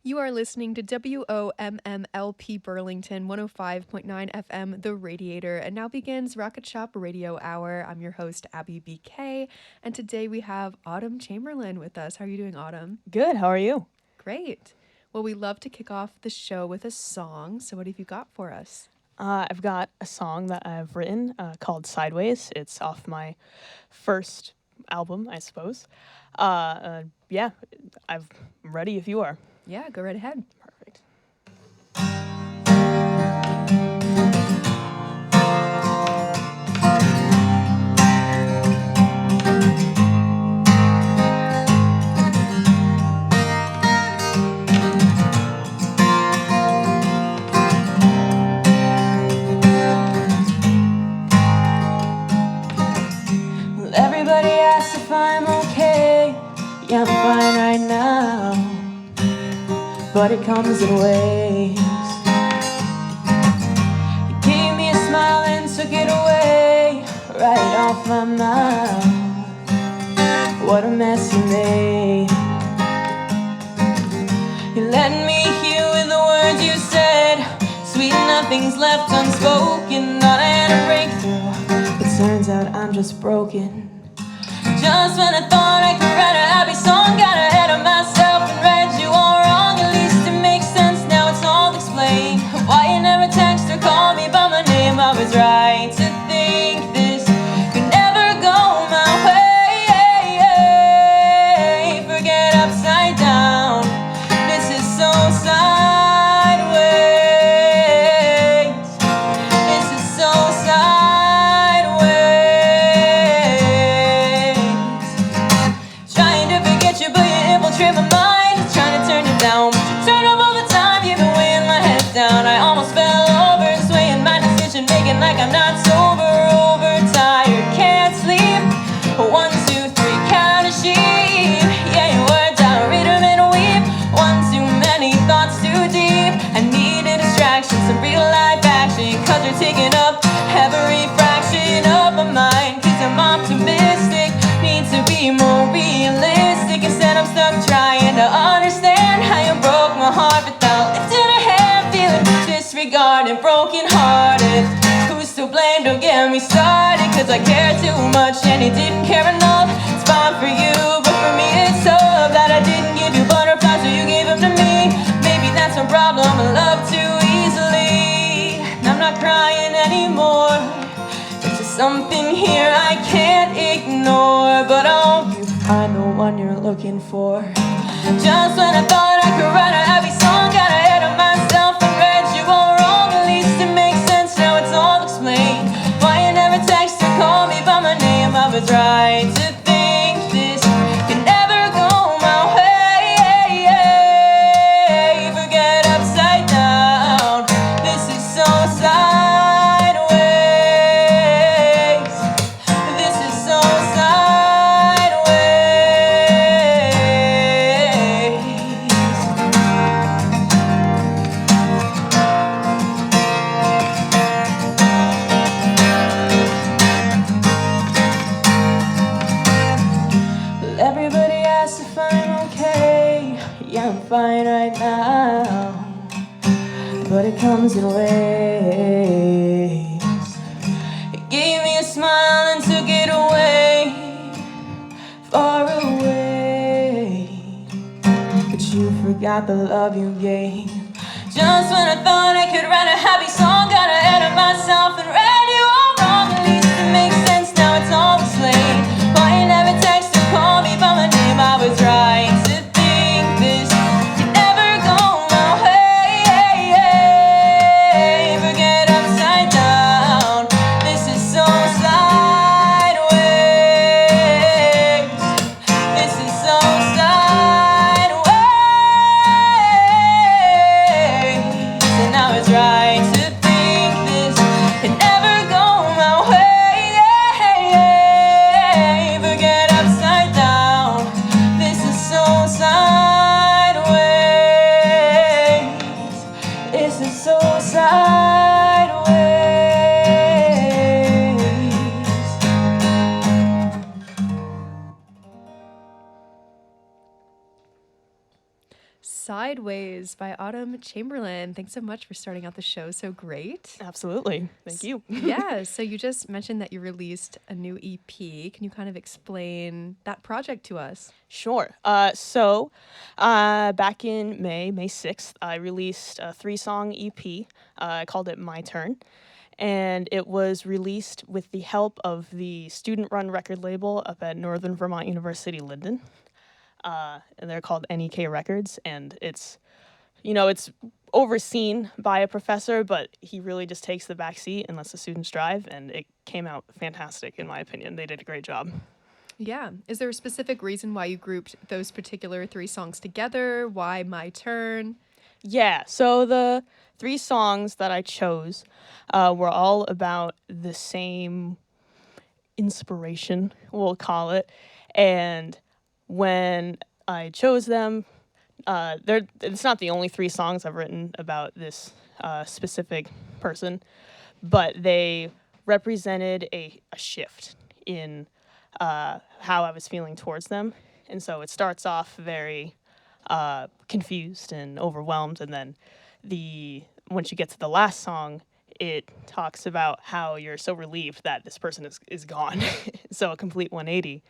You are listening to WOMMLP Burlington 105.9 FM, The Radiator, and now begins Rocket Shop Radio Hour. I'm your host, Abby BK, and today we have Autumn Chamberlain with us. How are you doing, Autumn? Good, how are you? Great. Well, we love to kick off the show with a song, so what have you got for us? I've got a song that I've written called Sideways. It's off my first album, I suppose. Yeah, I'm ready if you are. Yeah, go right ahead. Perfect. Well, everybody asks if I'm okay. Yeah, I'm fine right now, but it comes in waves. You gave me a smile and took it away right off my mouth. What a mess you made. You let me hear with the words you said. Sweet nothing's left unspoken. Thought I had a breakthrough, but turns out I'm just broken. Just when I thought I could write a happy song, got ahead of myself and read you all wrong. At least it makes sense now, it's all explained. Why you never text or call me by my name. I was right to think this could never go my way. Forget upside down, this is so sideways. This is so sideways. Trying to forget you, but you infiltrate my mind. Trying to turn you down, but you turn up all the time. You've been weighing my head down. I almost fell over, swaying my decision making like I'm not sober. Overtired, can't sleep. 1, 2, 3, count a sheep. Yeah, your words, I read them and weep. One too many thoughts too deep. I need a distraction, some real life action. Cause you're taking up every fraction of my mind. Cause I'm optimistic, need to be more realistic. Instead I'm stuck trying to understand how you broke my heart without lifting a hand. Feeling disregarded, broken hearted. Who's to blame? Don't get me started. Cause I care too much and he didn't care enough. It's fine for you, but for me it's tough that I didn't give you butterflies so you gave them to me. Maybe that's a problem, I love too easily. I'm not crying anymore. There's just something here I can't ignore. But I hope you find the one you're looking for. Just when I thought I could write a happy song, got ahead of myself and read you all wrong. At least it makes sense now, it's all explained. Why you never text or call me by my name. I was right to think this could never go my way. Forget upside down, this is so sideways. This is so sideways. Well, everybody asks if I'm okay. Yeah, I'm fine right now, but it comes in waves. It gave me a smile and took it away, far away. But you forgot the love you gave. Just when I thought I could write a happy song, got ahead of myself and read you all wrong. At least it makes sense now, it's all explained. Why you never text or call me by my name. I was right to think this could never go my way. Forget upside down, this is so sideways. This is so sideways. And now it's right to think this could never Sideways by Autumn Chamberlain. Thanks so much for starting out the show so great. Absolutely. Thank you. Yeah, so you just mentioned that you released a new EP. Can you kind of explain that project to us? Sure. Back in May 6th, I released a 3-song EP. I called it My Turn. And it was released with the help of the student-run record label up at Northern Vermont University, Linden. And they're called NEK Records, and it's overseen by a professor, but he really just takes the back seat and lets the students drive, and it came out fantastic, in my opinion. They did a great job. Yeah. Is there a specific reason why you grouped those particular 3 songs together? Why My Turn? Yeah, so the 3 songs that I chose were all about the same inspiration, we'll call it, and when I chose them, it's not the only 3 songs I've written about this specific person, but they represented a shift in how I was feeling towards them. And so it starts off very confused and overwhelmed, and then once you get to the last song, it talks about how you're so relieved that this person is gone. So a complete 180.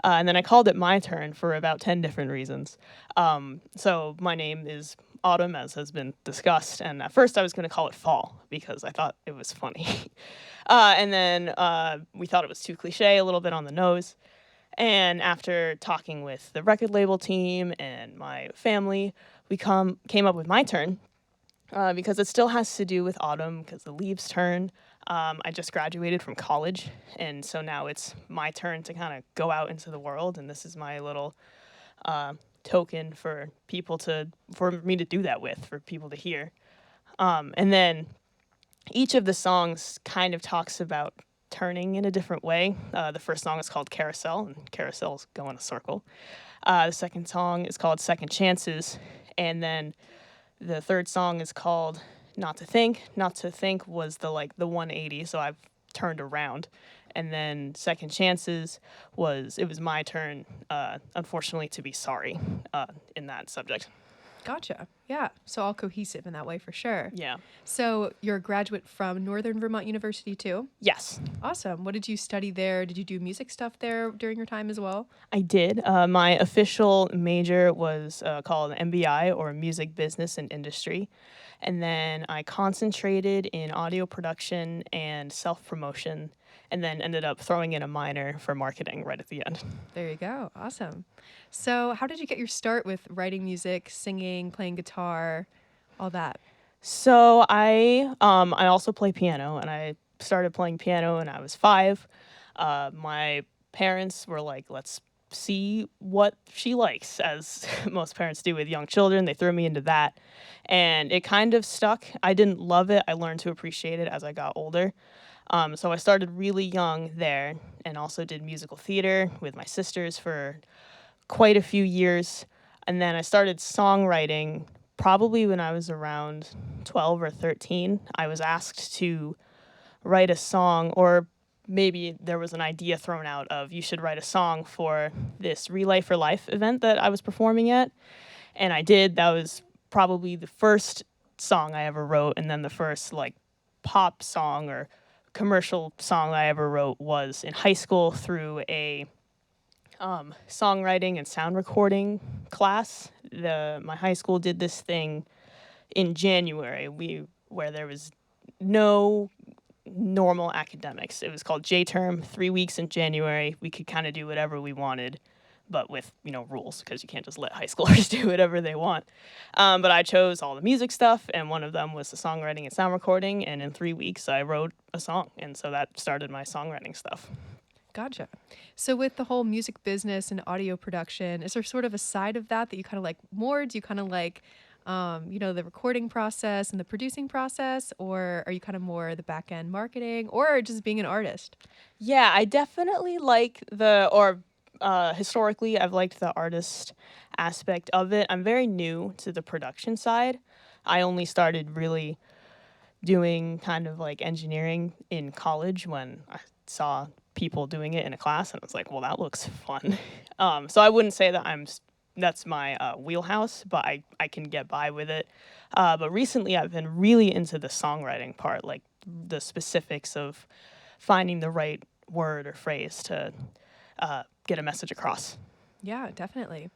And then I called it My Turn for about 10 different reasons. So my name is Autumn, as has been discussed, and at first I was going to call it Fall because I thought it was funny. And then we thought it was too cliche, a little bit on the nose. And after talking with the record label team and my family, we came up with My Turn because it still has to do with autumn because the leaves turn. I just graduated from college, and so now it's my turn to kind of go out into the world, and this is my little token for me to do that with, for people to hear. And then each of the songs kind of talks about turning in a different way. The first song is called Carousel, and carousels go in a circle. The second song is called Second Chances, and then the third song is called Not to Think. Not to Think was the 180, so I've turned around. And then Second Chances was my turn, unfortunately, to be sorry in that subject. Gotcha. Yeah. So all cohesive in that way for sure. Yeah. So you're a graduate from Northern Vermont University too? Yes. Awesome. What did you study there? Did you do music stuff there during your time as well? I did. My official major was called MBI, or Music Business and Industry. And then I concentrated in audio production and self-promotion, and then ended up throwing in a minor for marketing right at the end. There you go. Awesome. So how did you get your start with writing music, singing, playing guitar, all that? So I also play piano, and I started playing piano when I was 5. My parents were like, let's see what she likes, as most parents do with young children. They threw me into that, and it kind of stuck. I didn't love it. I learned to appreciate it as I got older. So I started really young there, and also did musical theater with my sisters for quite a few years. And then I started songwriting probably when I was around 12 or 13. I was asked to write a song, or maybe there was an idea thrown out of, you should write a song for this Relay for Life event that I was performing at. And I did. That was probably the first song I ever wrote, and then the first pop song or commercial song I ever wrote was in high school through a songwriting and sound recording class. My high school did this thing in January where there was no normal academics. It was called J-term, 3 weeks in January. We could kind of do whatever we wanted, but with, rules, because you can't just let high schoolers do whatever they want. But I chose all the music stuff, and one of them was the songwriting and sound recording, and in 3 weeks I wrote a song, and so that started my songwriting stuff. Gotcha. So with the whole music business and audio production, is there sort of a side of that you kind of like more? Do you kind of like, the recording process and the producing process, or are you kind of more the back end marketing, or just being an artist? Yeah, I definitely like historically, I've liked the artist aspect of it. I'm very new to the production side. I only started really doing kind of like engineering in college when I saw people doing it in a class, and I was like, well, that looks fun. So I wouldn't say that I'm that's my wheelhouse, but I can get by with it. But recently I've been really into the songwriting part, like the specifics of finding the right word or phrase to get a message across. Yeah, definitely.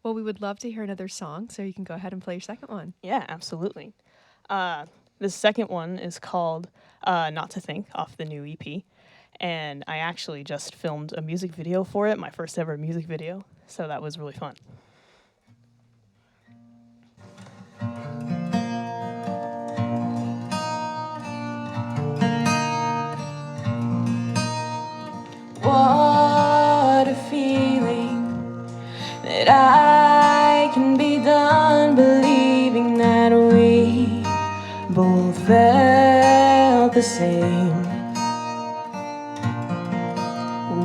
Well, we would love to hear another song, so you can go ahead and play your second one. Yeah, absolutely. The second one is called Not to Think, off the new EP. And I actually just filmed a music video for it, my first ever music video. So that was really fun. What a feeling that I can be done believing that we both felt the same.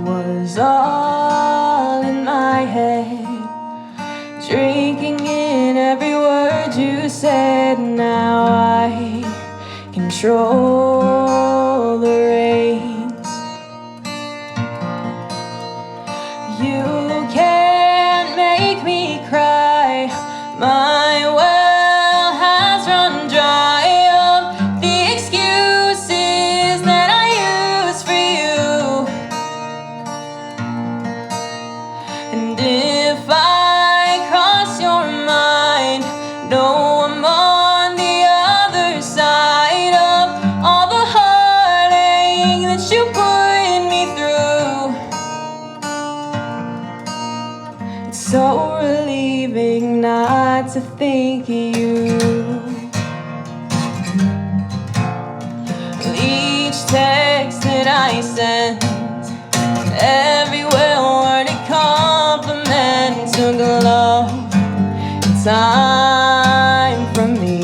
Was all in my head, drinking in every word you said. Now I control the reins. You can't make me cry. My well has run dry of the excuses that I use for you. And if I cross your mind, no, I'm on the other side of all the heartache that you put me through. It's so relieving not to think of you. Each text that I sent, every well-worded compliment took love and time from me.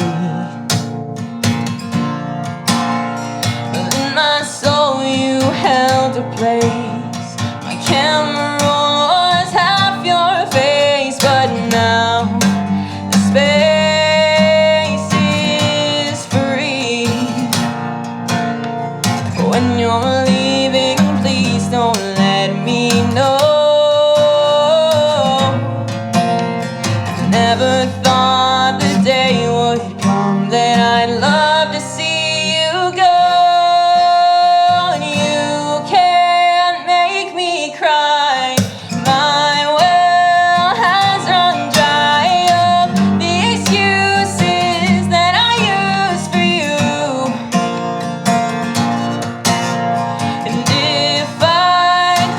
But in my soul you held a place. My camera roll was half your face, but now the space is free. When you're leaving, please don't let me know. I never thought the day would come that I'd love to see you go. And you can't make me cry. My well has run dry of the excuses that I use for you. And if I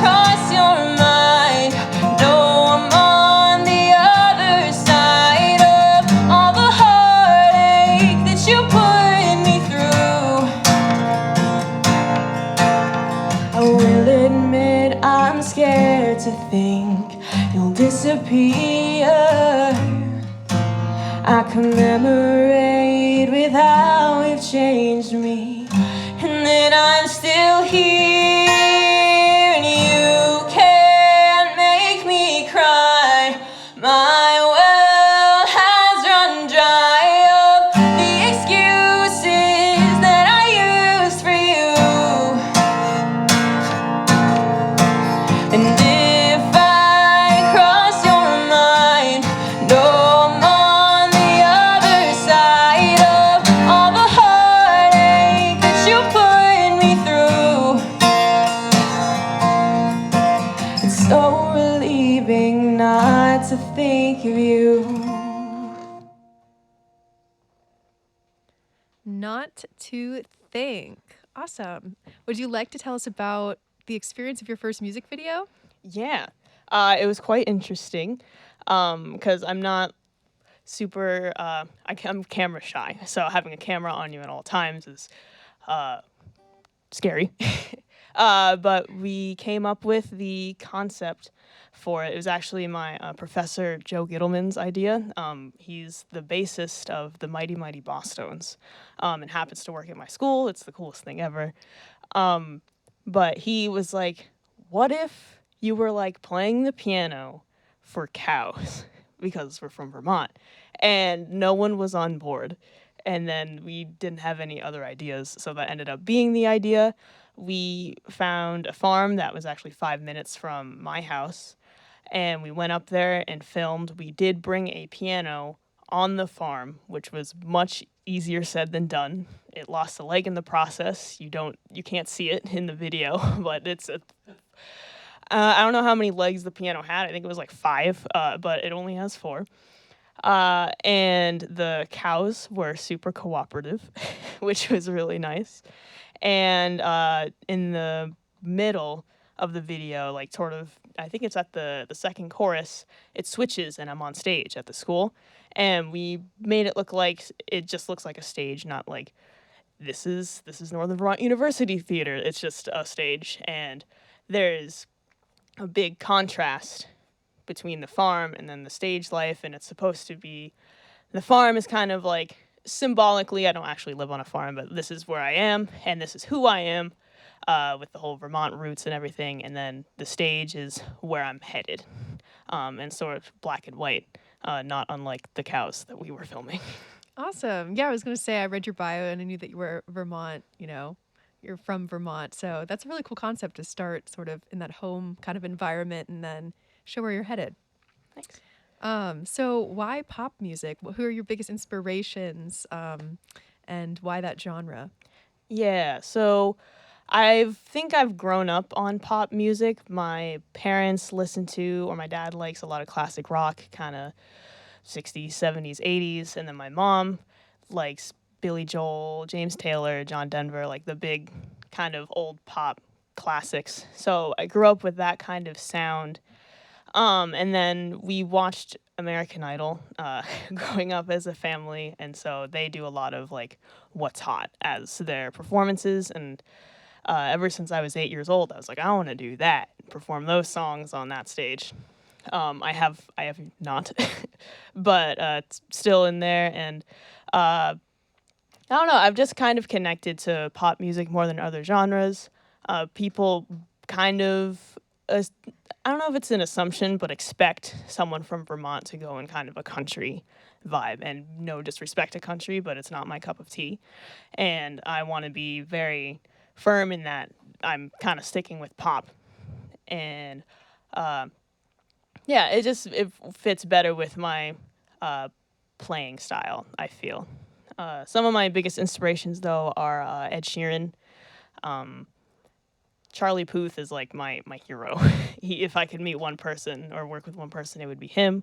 cross your mind, no, I'm on the other side of all the heartache that you put me through. I will admit I'm scared to think you'll disappear. I commemorate with how you've changed me, and that I'm still here. And you can't make me cry. My well has run dry of the excuses that I used for you. And if I cross your mind, no, I'm on the other side of all the heartache that you put me through. It's so relieving not to think of you. Not to Think. Awesome. Would you like to tell us about the experience of your first music video? Yeah, it was quite interesting because I'm not super, I'm camera shy, so having a camera on you at all times is scary. But we came up with the concept for it. It was actually my professor Joe Gittleman's idea. He's the bassist of the Mighty Mighty Bosstones, and happens to work at my school. It's the coolest thing ever. But he was like, what if you were like playing the piano for cows? Because we're from Vermont. And no one was on board. And then we didn't have any other ideas. So that ended up being the idea. We found a farm that was actually 5 minutes from my house. and we went up there and filmed. We did bring a piano on the farm, which was much easier said than done. It lost a leg in the process. You can't see it in the video, but I don't know how many legs the piano had. I think it was like 5, but it only has 4. And the cows were super cooperative, which was really nice. And in the middle of the video, like sort of, I think it's at the second chorus, it switches and I'm on stage at the school. And we made it look like it just looks like a stage, not like this is Northern Vermont University Theater. It's just a stage, and there's a big contrast between the farm and then the stage life, and it's supposed to be, the farm is kind of like symbolically, I don't actually live on a farm, but this is where I am and this is who I am, with the whole Vermont roots and everything, and then the stage is where I'm headed, and sort of black and white, not unlike the cows that we were filming. Awesome. Yeah, I was going to say I read your bio and I knew that you were Vermont, you're from Vermont. So that's a really cool concept to start sort of in that home kind of environment and then show where you're headed. Thanks. So why pop music? Who are your biggest inspirations, and why that genre? Yeah, so I think I've grown up on pop music. My parents listen to, or my dad likes a lot of classic rock, kind of 60s, 70s, 80s, and then my mom likes Billy Joel, James Taylor, John Denver, like the big kind of old pop classics. So I grew up with that kind of sound. And then we watched American Idol growing up as a family, and so they do a lot of like what's hot as their performances. And ever since I was 8 years old, I was like, I want to do that, perform those songs on that stage. I have not, but it's still in there, and I don't know. I've just kind of connected to pop music more than other genres. People kind of, I don't know if it's an assumption, but expect someone from Vermont to go in kind of a country vibe, and no disrespect to country, but it's not my cup of tea, and I want to be very firm in that I'm kind of sticking with pop, and yeah, it fits better with my playing style, I feel. Some of my biggest inspirations, though, are Ed Sheeran. Charlie Puth is like my hero. If I could meet one person or work with one person, it would be him.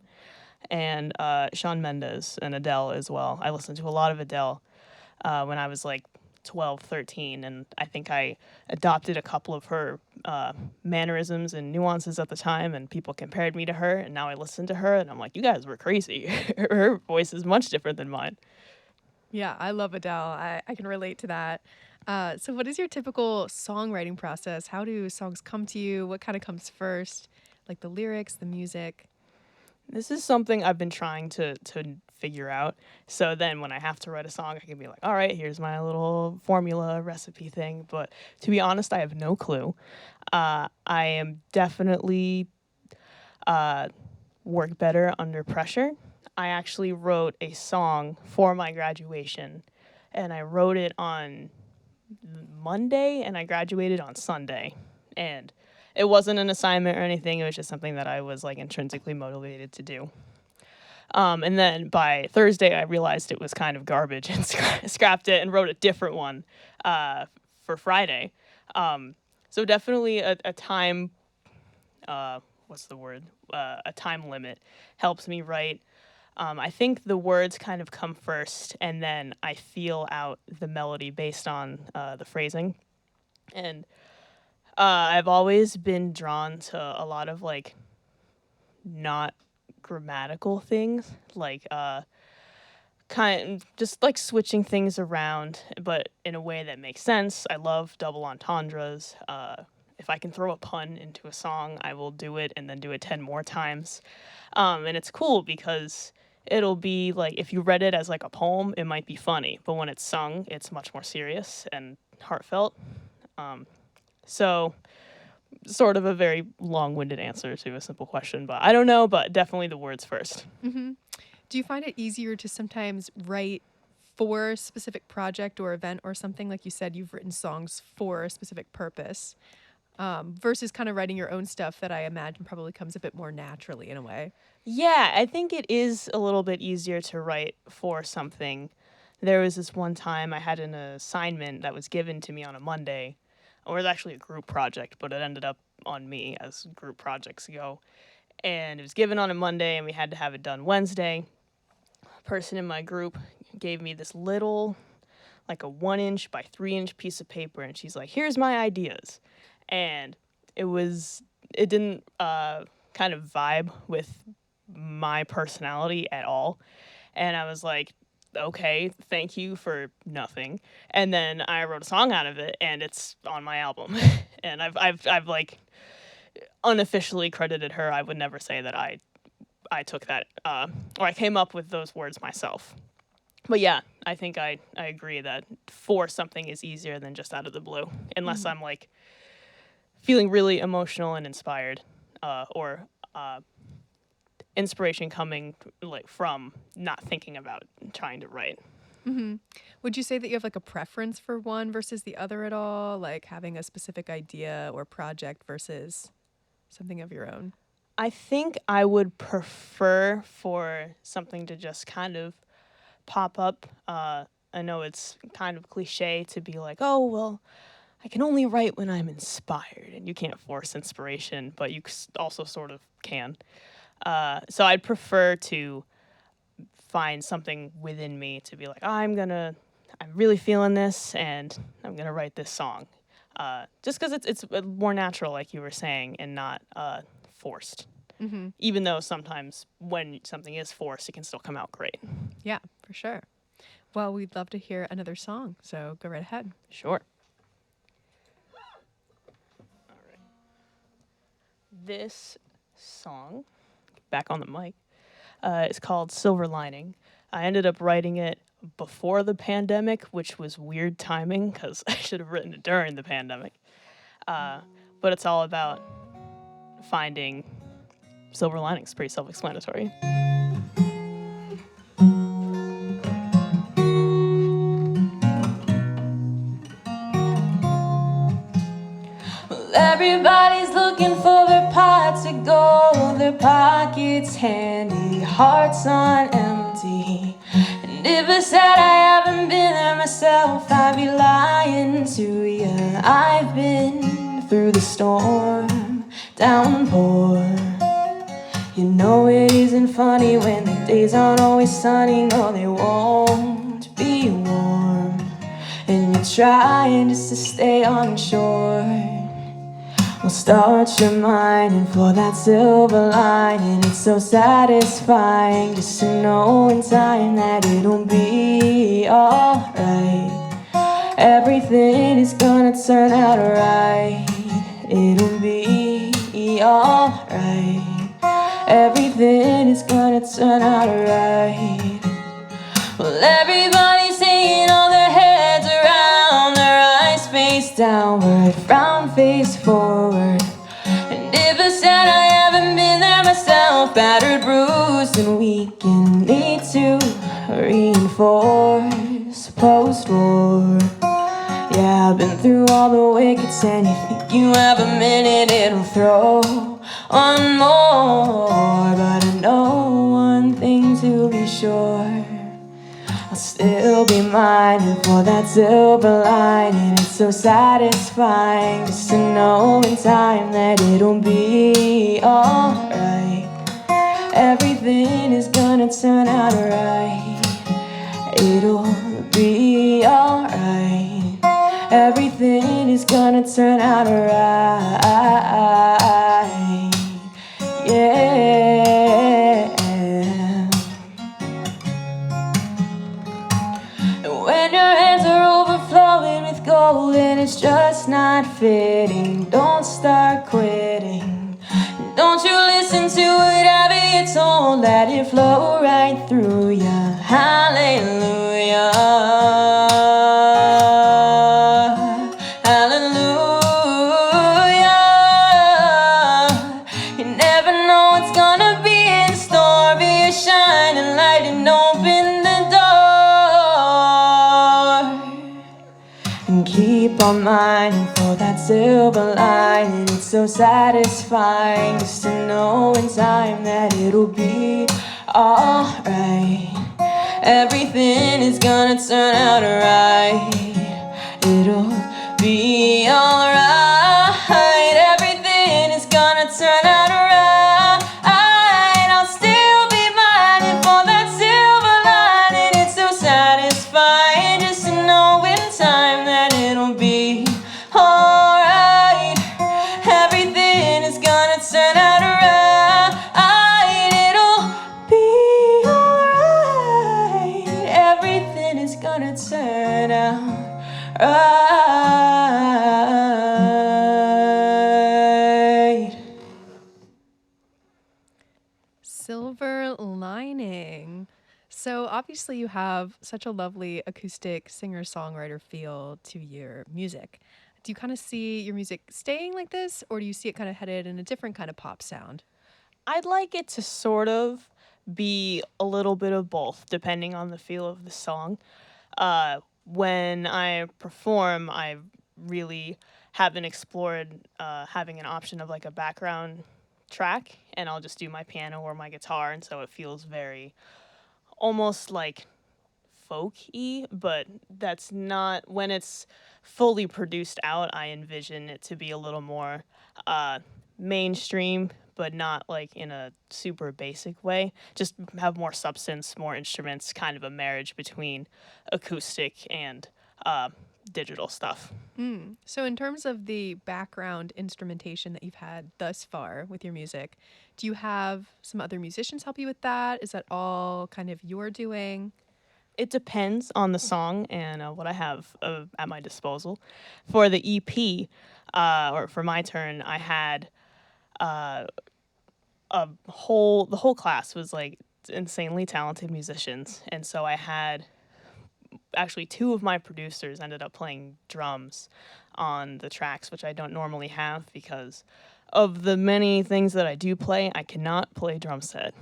And Shawn Mendes and Adele as well. I listened to a lot of Adele when I was like 12, 13, and I think I adopted a couple of her mannerisms and nuances at the time, and people compared me to her, and now I listen to her and I'm like, you guys were crazy. Her voice is much different than mine. Yeah, I love Adele. I can relate to that. So what is your typical songwriting process? How do songs come to you? What kind of comes first? Like the lyrics, the music? This is something I've been trying to figure out. So then when I have to write a song, I can be like, all right, here's my little formula recipe thing. But to be honest, I have no clue. I am definitely work better under pressure. I actually wrote a song for my graduation, and I wrote it on Monday, and I graduated on Sunday. And it wasn't an assignment or anything. It was just something that I was like intrinsically motivated to do. And then by Thursday, I realized it was kind of garbage and scrapped it and wrote a different one for Friday. So definitely a time, what's the word? A time limit helps me write. I think the words kind of come first, and then I feel out the melody based on the phrasing. And I've always been drawn to a lot of like not grammatical things, like kind of just like switching things around, but in a way that makes sense. I love double entendres. If I can throw a pun into a song, I will do it and then do it 10 more times. And it's cool because it'll be like, if you read it as like a poem, it might be funny, but when it's sung, it's much more serious and heartfelt. So sort of a very long-winded answer to a simple question, but I don't know, but definitely the words first. Mm-hmm. Do you find it easier to sometimes write for a specific project or event or something? Like you said, you've written songs for a specific purpose. versus kind of writing your own stuff that I imagine probably comes a bit more naturally in a way. Yeah, I think it is a little bit easier to write for something. There was this one time I had an assignment that was given to me on a Monday, or it was actually a group project, but it ended up on me as group projects go. And it was given on a Monday, and we had to have it done Wednesday. A person in my group gave me this little, like a 1-inch by 3-inch piece of paper, and she's like, "Here's my ideas," and it didn't kind of vibe with my personality at all. And I was like, okay, thank you for nothing. And then I wrote a song out of it, and it's on my album. And I've like unofficially credited her. I would never say that I took that or I came up with those words myself. But yeah, I think I agree that for something is easier than just out of the blue, unless I'm like feeling really emotional and inspired, or inspiration coming like from not thinking about trying to write. Would you say that you have like a preference for one versus the other at all? Like having a specific idea or project versus something of your own? I think I would prefer for something to just kind of pop up. I know it's kind of cliche to be like, oh, well, I can only write when I'm inspired, and you can't force inspiration, but you also sort of can. So I'd prefer to find something within me to be like, I'm really feeling this, and I'm gonna write this song. Just because it's more natural, like you were saying, and not forced. Even though sometimes when something is forced, it can still come out great. Yeah, for sure. Well, we'd love to hear another song, so go right ahead. Sure. All right. This song, back on the mic, is called Silver Lining. I ended up writing it before the pandemic, which was weird timing because I should have written it during the pandemic. But it's all about finding silver linings. Pretty self-explanatory. Everybody's looking for their pots of gold, their pockets handy, hearts on empty. And if I said I haven't been there myself, I'd be lying to you. I've been through the storm, downpour. You know it isn't funny when the days aren't always sunny. No, they won't be warm, and you're trying just to stay on shore. Well, start your mind for that silver lining. It's so satisfying just to know in time that it'll be alright. Everything is gonna turn out right. It'll be alright. Everything is gonna turn out right. Well, everybody's saying all their heads around, their eyes face downward, frown face forward. And if I said I haven't been there myself, battered, bruised, and weak, and need to reinforce post-war. Yeah, I've been through all the wickets, and you think you have a minute, it'll throw one more. But I know one thing to be sure, I'll still be mining for that silver lining. It's so satisfying just to know in time that it'll be alright. Everything is gonna turn out right. It'll be alright. Everything is gonna turn out right. Yeah. And when your hands are overflowing with gold and it's just not fitting, don't start quitting. Don't you listen to whatever you're told, let it flow right through you. Hallelujah. Keep my mind for that silver line. It's so satisfying just to know in time that it'll be alright. Everything is gonna turn out right. It'll be alright. Everything is gonna turn out right. I'll still be mining for that silver lining. It's so satisfying just to know in time that it'll be alright. Everything is gonna turn out right. It'll be alright. Everything is gonna turn out right. Silver lining. So obviously you have such a lovely acoustic singer-songwriter feel to your music. Do you kind of see your music staying like this, or do you see it kind of headed in a different kind of pop sound? I'd like it to sort of be a little bit of both, depending on the feel of the song. When I perform, I really haven't explored having an option of like a background track, and I'll just do my piano or my guitar, and so it feels very almost like folk-y, but that's not when it's fully produced out. I envision it to be a little more mainstream, but not like in a super basic way. Just have more substance, more instruments, kind of a marriage between acoustic and digital stuff. So in terms of the background instrumentation that you've had thus far with your music, do you have some other musicians help you with that? Is that all kind of your doing? It depends on the song and what I have at my disposal. For the EP, or for my turn, I had the whole class was like insanely talented musicians, and so I had actually two of my producers ended up playing drums on the tracks, which I don't normally have because of the many things that I do play. I cannot play drum set,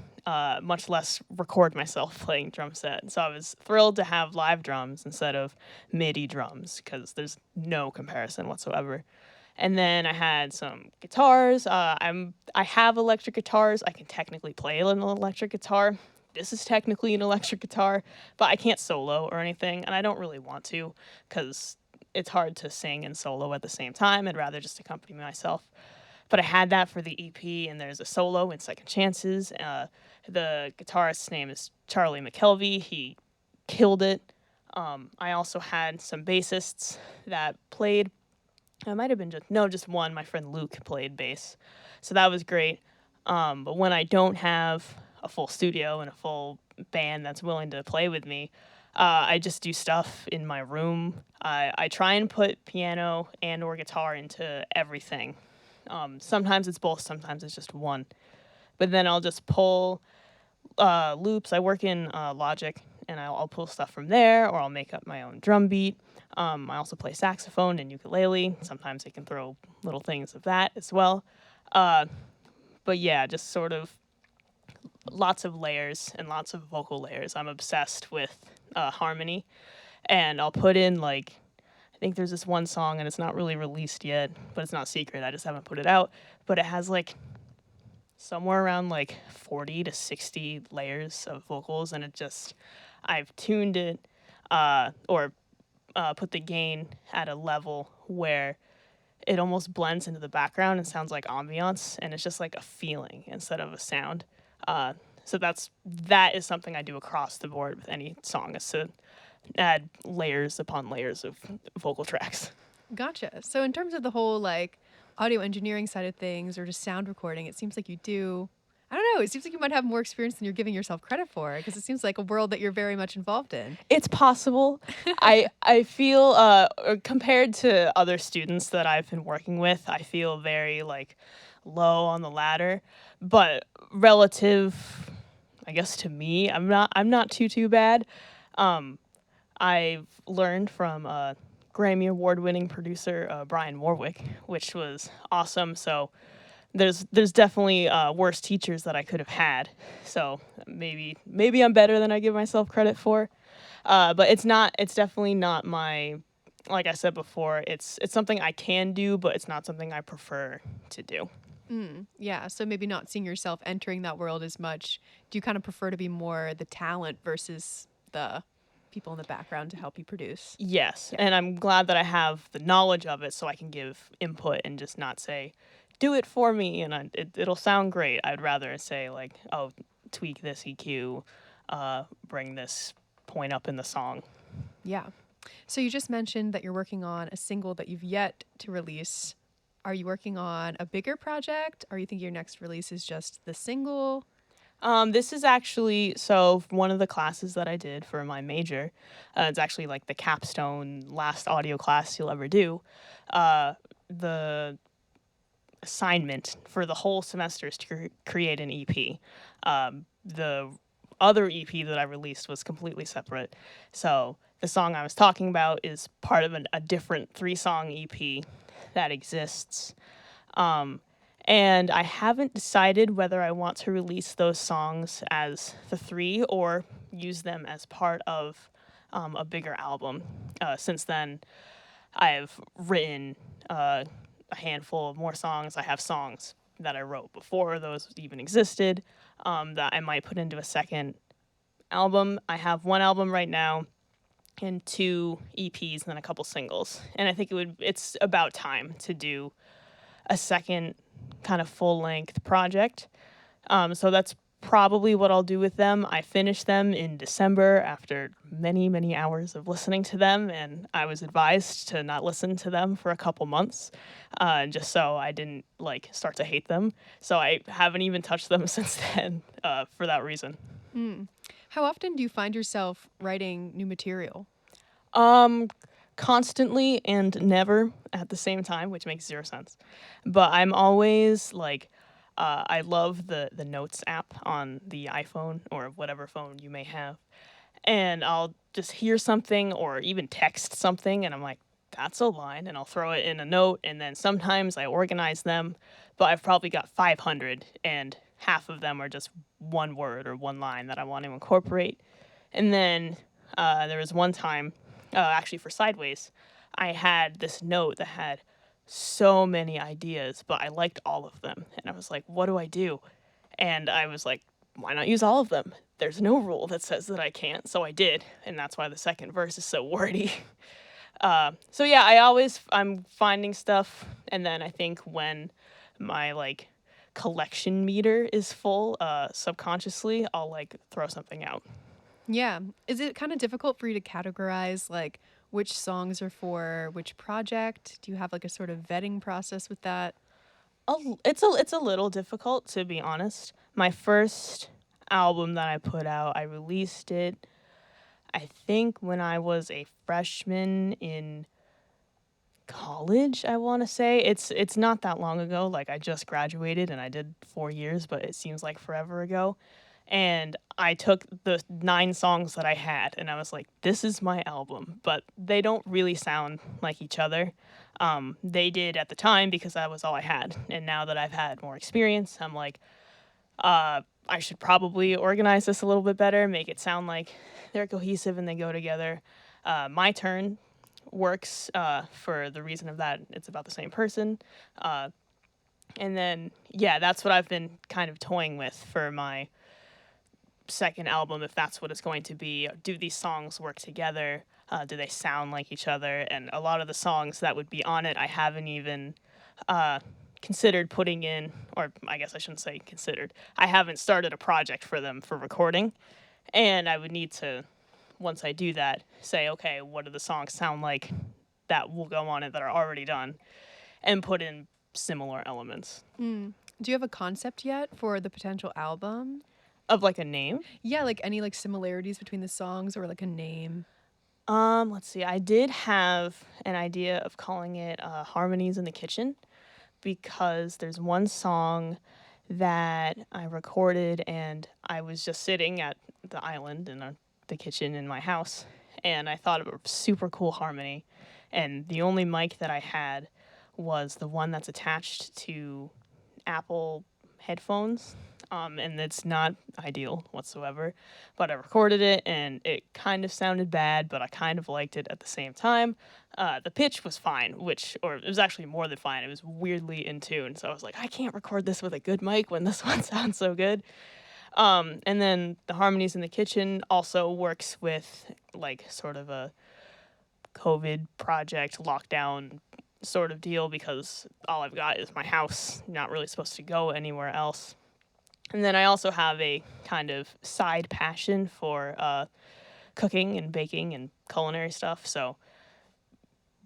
much less record myself playing drum set. So I was thrilled to have live drums instead of MIDI drums because there's no comparison whatsoever. And then I had some guitars. I have electric guitars. I can technically play an electric guitar. This is technically an electric guitar, but I can't solo or anything, and I don't really want to because it's hard to sing and solo at the same time. I'd rather just accompany myself. But I had that for the EP, and there's a solo in Second Chances. The guitarist's name is Charlie McKelvey. He killed it. I also had some bassists that played. It might have been just one. My friend Luke played bass, so that was great. But when I don't have a full studio and a full band that's willing to play with me, I just do stuff in my room. I try and put piano and or guitar into everything. Sometimes it's both, sometimes it's just one. But then I'll just pull loops. I work in Logic, and I'll pull stuff from there, or I'll make up my own drum beat. I also play saxophone and ukulele. Sometimes I can throw little things of that as well. But yeah, just sort of lots of layers and lots of vocal layers. I'm obsessed with harmony, and I'll put in like, I think there's this one song, and it's not really released yet, but it's not secret. I just haven't put it out. But it has like somewhere around like 40 to 60 layers of vocals, and I've tuned it or put the gain at a level where it almost blends into the background and sounds like ambiance, and it's just like a feeling instead of a sound. So that is something I do across the board with any song, is to add layers upon layers of vocal tracks. Gotcha. So in terms of the whole like audio engineering side of things or just sound recording, it seems like you do, I don't know, it seems like you might have more experience than you're giving yourself credit for, because it seems like a world that you're very much involved in. It's possible. I feel compared to other students that I've been working with, I feel very like low on the ladder, but relative, I guess, to me, I'm not too bad. I've learned from Grammy Award-winning producer Brian Warwick, which was awesome. So there's definitely worse teachers that I could have had. So maybe I'm better than I give myself credit for. But it's definitely not my like I said before, it's something I can do, but it's not something I prefer to do. Yeah, so maybe not seeing yourself entering that world as much. Do you kind of prefer to be more the talent versus the people in the background to help you produce? Yes, Yeah. and I'm glad that I have the knowledge of it so I can give input and just not say, do it for me, and it'll sound great. I'd rather say, like, oh, tweak this EQ, bring this point up in the song. Yeah. So you just mentioned that you're working on a single that you've yet to release. Are you working on a bigger project? Or you think your next release is just the single? This is actually so one of the classes that I did for my major. It's actually like the capstone last audio class you'll ever do. The assignment for the whole semester is to create an EP. The other EP that I released was completely separate. So the song I was talking about is part of a different 3-song EP that exists. And I haven't decided whether I want to release those songs as the 3 or use them as part of a bigger album. Since then, I've written a handful of more songs. I have songs that I wrote before those even existed that I might put into a second album. I have 1 album right now and 2 EPs and then a couple singles. And I think it's about time to do a second kind of full-length project. So that's probably what I'll do with them. I finished them in December after many, many hours of listening to them, and I was advised to not listen to them for a couple months, just so I didn't start to hate them. So I haven't even touched them since then for that reason. How often do you find yourself writing new material? Constantly and never at the same time, which makes 0 sense. But I'm always I love the Notes app on the iPhone or whatever phone you may have. And I'll just hear something or even text something and I'm like, that's a line, and I'll throw it in a note, and then sometimes I organize them, but I've probably got 500 and half of them are just one word or one line that I want to incorporate. And then there was one time, actually for Sideways, I had this note that had so many ideas, but I liked all of them. And I was like, what do I do? And I was like, why not use all of them? There's no rule that says that I can't, so I did. And that's why the second verse is so wordy. So yeah, I'm finding stuff, and then I think when my collection meter is full, subconsciously, I'll throw something out. Yeah. Is it kind of difficult for you to categorize which songs are for which project? Do you have a sort of vetting process with that? It's a little difficult, to be honest. My first album that I put out, I released it, I think, when I was a freshman in college, I want to say. It's not that long ago. I just graduated and I did 4 years, but it seems like forever ago. And I took the 9 songs that I had and I was like, this is my album, but they don't really sound like each other. They did at the time because that was all I had. And now that I've had more experience, I'm like, I should probably organize this a little bit better, make it sound like they're cohesive and they go together. My Turn works for the reason of that it's about the same person. And then, yeah, that's what I've been kind of toying with for my second album, if that's what it's going to be. Do these songs work together? Do they sound like each other? And a lot of the songs that would be on it, I haven't even considered putting in, or I guess I shouldn't say considered. I haven't started a project for them for recording. And I would need to, once I do that, say, okay, what do the songs sound like that will go on it that are already done? And put in similar elements. Do you have a concept yet for the potential album? Of a name? Yeah, any similarities between the songs or a name? Let's see. I did have an idea of calling it Harmonies in the Kitchen, because there's one song that I recorded and I was just sitting at the island in the kitchen in my house, and I thought of a super cool harmony, and the only mic that I had was the one that's attached to Apple headphones, and it's not ideal whatsoever, but I recorded it and it kind of sounded bad, but I kind of liked it at the same time. The pitch was fine, or it was actually more than fine. It was weirdly in tune. So I was like, I can't record this with a good mic when this one sounds so good. And then the harmonies in the kitchen also works with like sort of a COVID project lockdown sort of deal, because all I've got is my house, not really supposed to go anywhere else. And then I also have a kind of side passion for cooking and baking and culinary stuff. So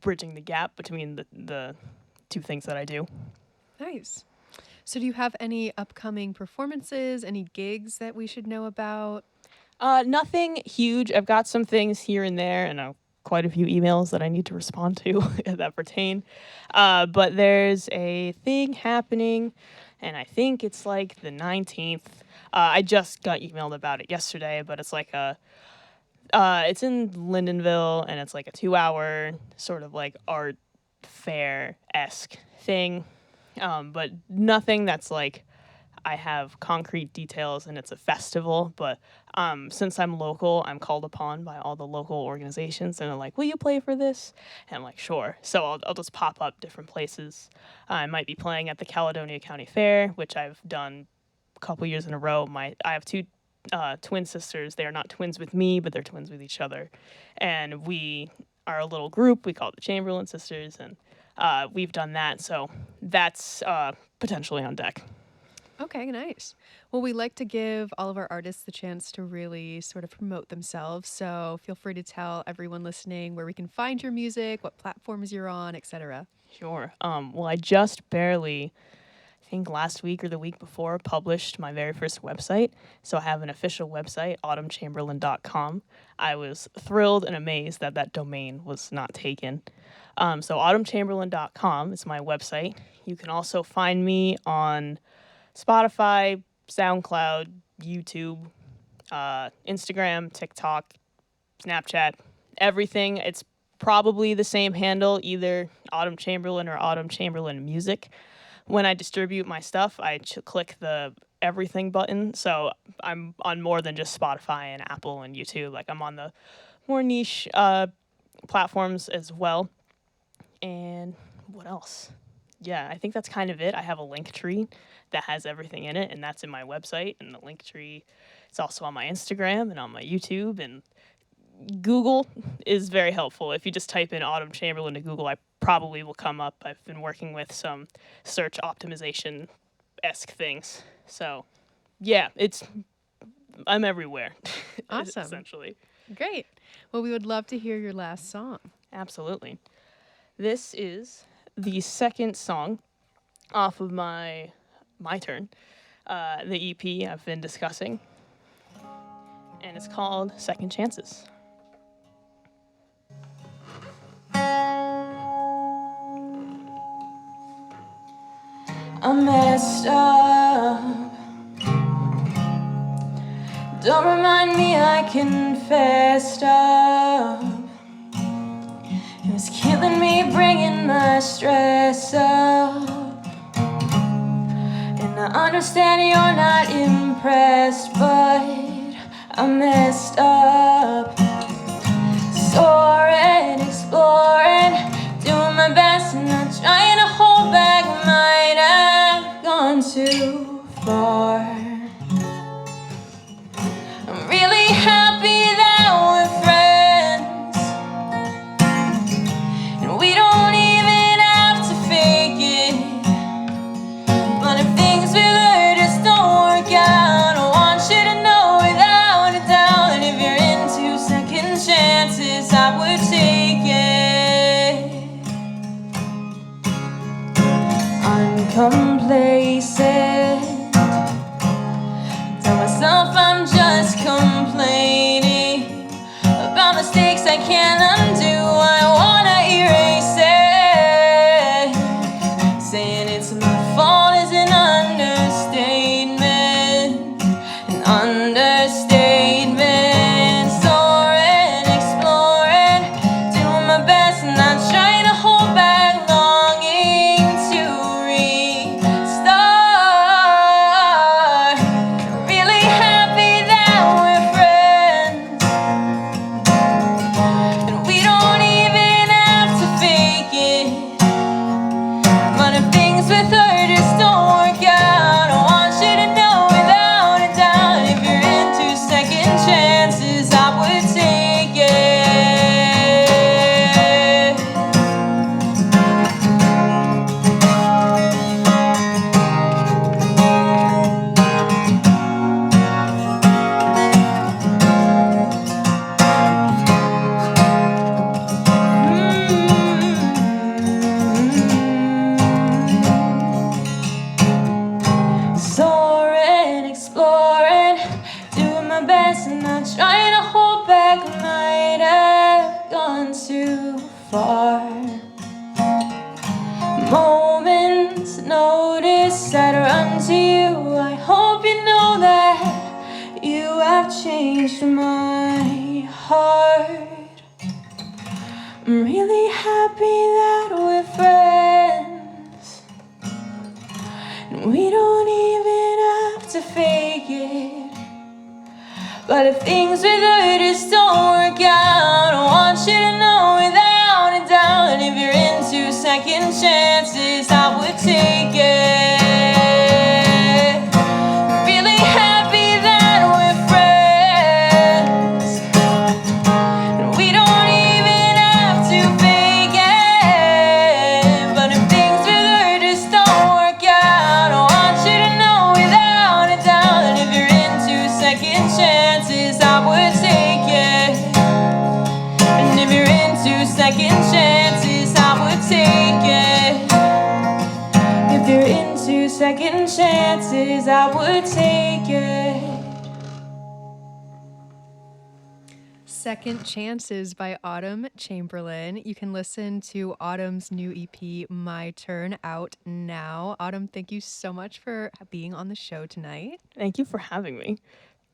bridging the gap between the two things that I do. Nice. So do you have any upcoming performances, any gigs that we should know about? Nothing huge. I've got some things here and there, and quite a few emails that I need to respond to that pertain. But there's a thing happening, and I think it's like the 19th. I just got emailed about it yesterday, but it's like it's in Lindenville, and it's like a 2-hour sort of like art fair-esque thing. But nothing that's like I have concrete details and it's a festival. But since I'm local, I'm called upon by all the local organizations, and they're like, will you play for this? And I'm like, sure. So I'll just pop up different places. I might be playing at the Caledonia County Fair, which I've done a couple years in a row. I have two twin sisters. They are not twins with me, but they're twins with each other. And we are a little group. We call it the Chamberlain Sisters, and we've done that. So that's potentially on deck. Okay, nice. Well, we like to give all of our artists the chance to really sort of promote themselves. So feel free to tell everyone listening where we can find your music, what platforms you're on, etc. Sure. Well, I just barely, I think last week or the week before, published my very first website. So I have an official website, autumnchamberlain.com. I was thrilled and amazed that that domain was not taken. So autumnchamberlain.com is my website. You can also find me on Spotify, SoundCloud, YouTube, Instagram, TikTok, Snapchat, everything. It's probably the same handle, either Autumn Chamberlain or Autumn Chamberlain Music. When I distribute my stuff, I click the everything button. So I'm on more than just Spotify and Apple and YouTube. Like I'm on the more niche platforms as well. And what else? Yeah, I think that's kind of it. I have a link tree that has everything in it, and that's in my website. And the link tree is also on my Instagram and on my YouTube. And Google is very helpful. If you just type in Autumn Chamberlain to Google, I probably will come up. I've been working with some search optimization-esque things. So, yeah, I'm everywhere. Awesome. Essentially. Great. Well, we would love to hear your last song. Absolutely. This is the second song off of my turn, the EP I've been discussing, and it's called Second Chances. I messed up. Don't remind me, I confessed up. It was killing me, bringing my stress up. And I understand you're not impressed, but I messed up. Soaring, exploring, doing my best and not trying to hold back. Might have gone too far. I'm really happy that we're friends, and we don't even have to fake it. But if things really just don't work out, I want you to know without a doubt, if you're into second chances, I would take it. I'm complacent. Tell myself I'm just complaining about mistakes I can't undo. I wanna erase it. Saying it's my fault is an understatement. An understatement. Soaring, exploring, doing my best, not trying to hold back, longing to restart. Really happy that we're friends, and we don't too far. Moments notice I'd run to you. I hope you know that you have changed my heart. I'm really happy that we're friends, and we don't even have to fake it. But if things with her just don't work out, I want you to know without a doubt, if you're into second chances, I would take it. Really happy that we're friends, and we don't even have to fake it. But if things with her just don't work out, I want you to know without a doubt, if you're into second chances, I would take it. And if you're into second chances, I would take it. If you're into second chances, I would take it. Second Chances by Autumn Chamberlain. You can listen to Autumn's new EP, My Turn, out now. Autumn, thank you so much for being on the show tonight. Thank you for having me.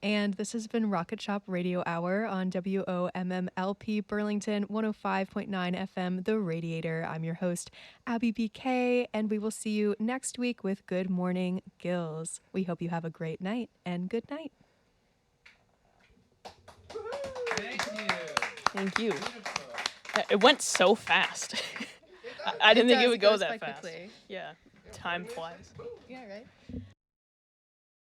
And this has been Rocket Shop Radio Hour on WOMMLP Burlington 105.9 FM, The Radiator. I'm your host, Abby BK, and we will see you next week with Good Morning Gills. We hope you have a great night, and good night. Thank you. It went so fast. I didn't think it would go that fast. Quickly. Yeah, time flies. Yeah, right?